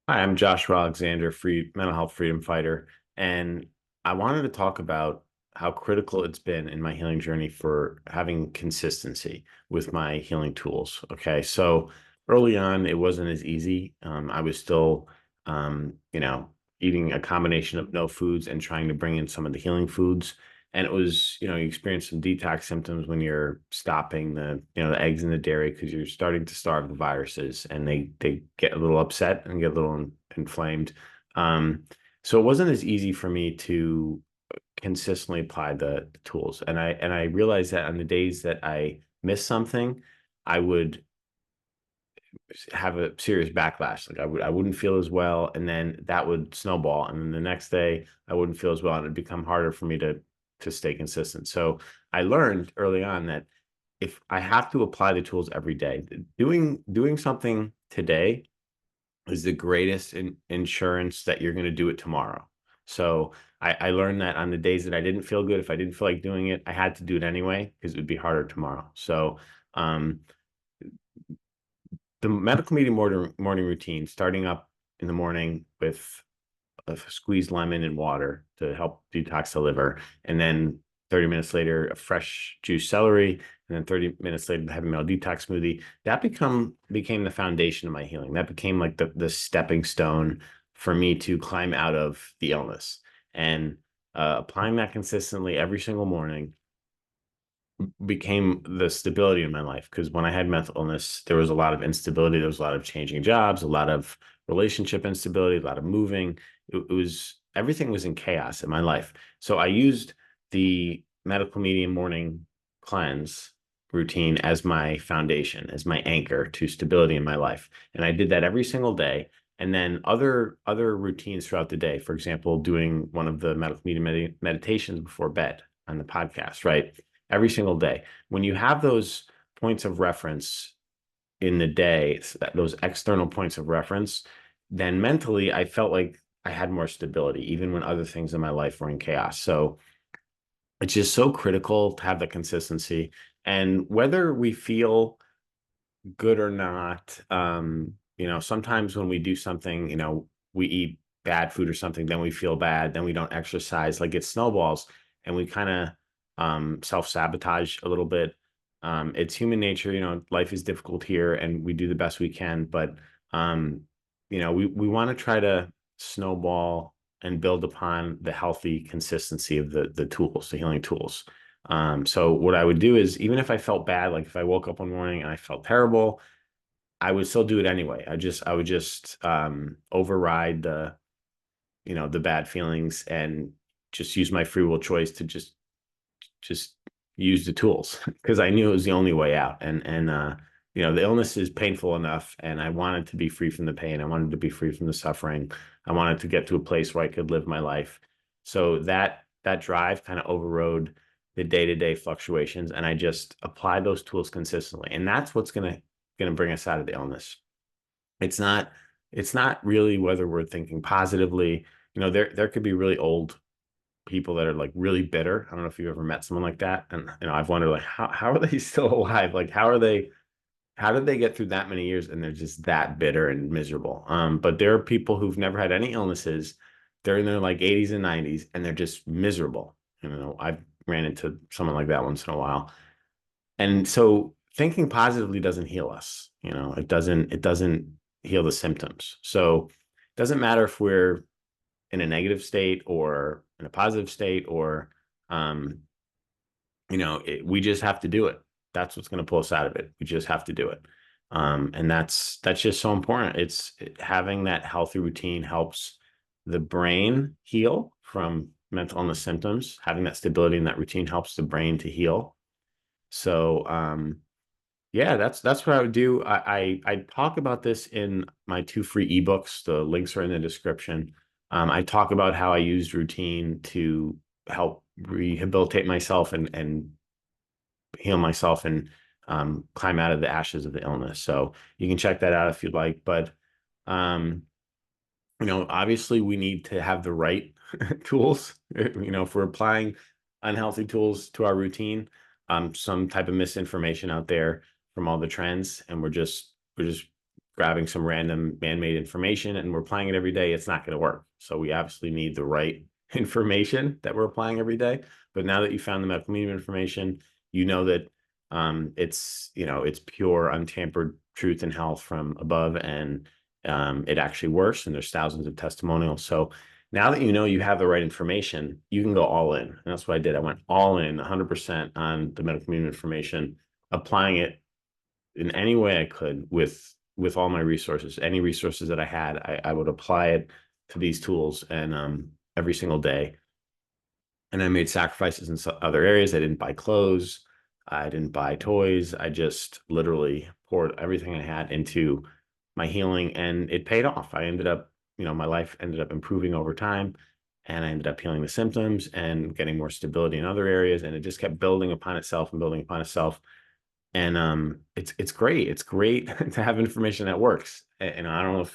Hi, I'm Joshua Alexander, free mental health freedom fighter, and I wanted to talk about how critical it's been in my healing journey for having consistency with my healing tools. Okay, so early on, it wasn't as easy. I was still, eating a combination of no foods and trying to bring in some of the healing foods. And it was, you experience some detox symptoms when you're stopping the eggs and the dairy because you're starting to starve the viruses and they get a little upset and get a little inflamed. Um, so it wasn't as easy for me to consistently apply the tools. And I realized that on the days that I missed something, I would have a serious backlash. Like I wouldn't feel as well, and then that would snowball. And then the next day I wouldn't feel as well, and it'd become harder for me to stay consistent. So I learned early on that if I have to apply the tools every day, doing something today is the greatest insurance that you're going to do it tomorrow. So I learned that on the days that I didn't feel good, if I didn't feel like doing it, I had to do it anyway because it would be harder tomorrow. So um, the medical meeting morning routine, starting up in the morning with a squeezed lemon and water to help detox the liver, and then 30 minutes later, a fresh juice celery, and then 30 minutes later, the heavy metal detox smoothie. That became the foundation of my healing. That became like the stepping stone for me to climb out of the illness. And applying that consistently every single morning became the stability in my life because when I had mental illness, there was a lot of instability. There was a lot of changing jobs, a lot of relationship instability, a lot of moving. It was everything was in chaos in my life. So I used the medical medium morning cleanse routine as my foundation, as my anchor to stability in my life. And I did that every single day. And then other routines throughout the day, for example, doing one of the medical medium meditations before bed on the podcast, right? Every single day. When you have those points of reference in the day, those external points of reference, then mentally I felt like I had more stability, even when other things in my life were in chaos. So it's just so critical to have the consistency. And whether we feel good or not, sometimes when we do something, we eat bad food or something, then we feel bad, then we don't exercise, like it snowballs and we kind of self-sabotage a little bit. It's human nature, life is difficult here and we do the best we can, but we want to try to snowball and build upon the healthy consistency of the tools, the healing tools. So what I would do is even if I felt bad, like if I woke up one morning and I felt terrible, I would still do it anyway. I would just override the bad feelings and just use my free will choice to just use the tools because I knew it was the only way out. And the illness is painful enough, and I wanted to be free from the pain. I wanted to be free from the suffering. I wanted to get to a place where I could live my life. So that drive kind of overrode the day-to-day fluctuations, and I just applied those tools consistently. And that's what's gonna bring us out of the illness. It's not it's not really whether we're thinking positively. There could be really old people that are like really bitter. I don't know if you ever met someone like that. And I've wondered like how are they still alive? Like how did they get through that many years and they're just that bitter and miserable? But there are people who've never had any illnesses. They're in their like 80s and 90s and they're just miserable. I've ran into someone like that once in a while. And so thinking positively doesn't heal us. It doesn't heal the symptoms. So it doesn't matter if we're in a negative state or in a positive state or um we just have to do it. That's what's going to pull us out of it. We just have to do it. And that's just so important. Having that healthy routine helps the brain heal from mental illness symptoms. Having that stability in that routine helps the brain to heal. So yeah, that's what I would do. I talk about this in my two free ebooks. The links are in the description. I talk about how I used routine to help rehabilitate myself and heal myself and climb out of the ashes of the illness. So you can check that out if you'd like. But um, obviously we need to have the right tools. If we're applying unhealthy tools to our routine, some type of misinformation out there from all the trends, and we're just grabbing some random man-made information and we're applying it every day, it's not going to work. So we obviously need the right information that we're applying every day. But now that you found the medical meaning of information, you know that it's pure, untampered truth and health from above, and it actually works. And there's thousands of testimonials. So now that you know you have the right information, you can go all in. And that's what I did. I went all in 100% on the medical meaning of information, applying it in any way I could with all my resources. Any resources that I had, I would apply it to these tools, and every single day. And I made sacrifices in some other areas. I didn't buy clothes. I didn't buy toys. I just literally poured everything I had into my healing, and it paid off. I ended up, my life ended up improving over time, and I ended up healing the symptoms and getting more stability in other areas. And it just kept building upon itself and building upon itself. And it's great. It's great to have information that works. And I don't know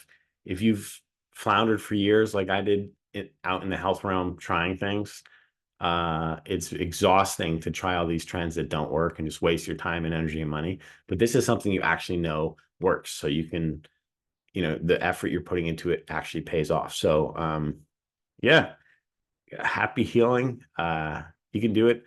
if you've floundered for years like I did out in the health realm trying things. It's exhausting to try all these trends that don't work and just waste your time and energy and money. But this is something you actually know works. So you can, the effort you're putting into it actually pays off. So yeah, happy healing. You can do it.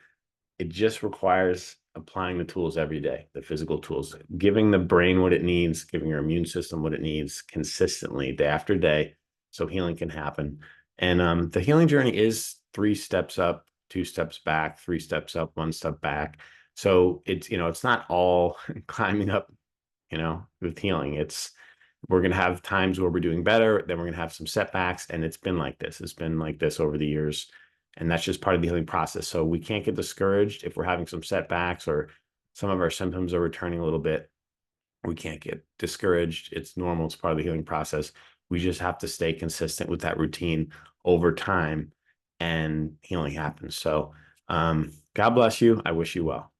It just requires applying the tools every day, the physical tools, giving the brain what it needs, giving your immune system what it needs consistently, day after day, so healing can happen. And the healing journey is 3 steps up, 2 steps back, 3 steps up, 1 step back. So it's not all climbing up, with healing. We're going to have times where we're doing better, then we're going to have some setbacks. And it's been like this. It's been like this over the years. And that's just part of the healing process. So we can't get discouraged if we're having some setbacks or some of our symptoms are returning a little bit. We can't get discouraged. It's normal. It's part of the healing process. We just have to stay consistent with that routine over time, and healing happens. So God bless you. I wish you well.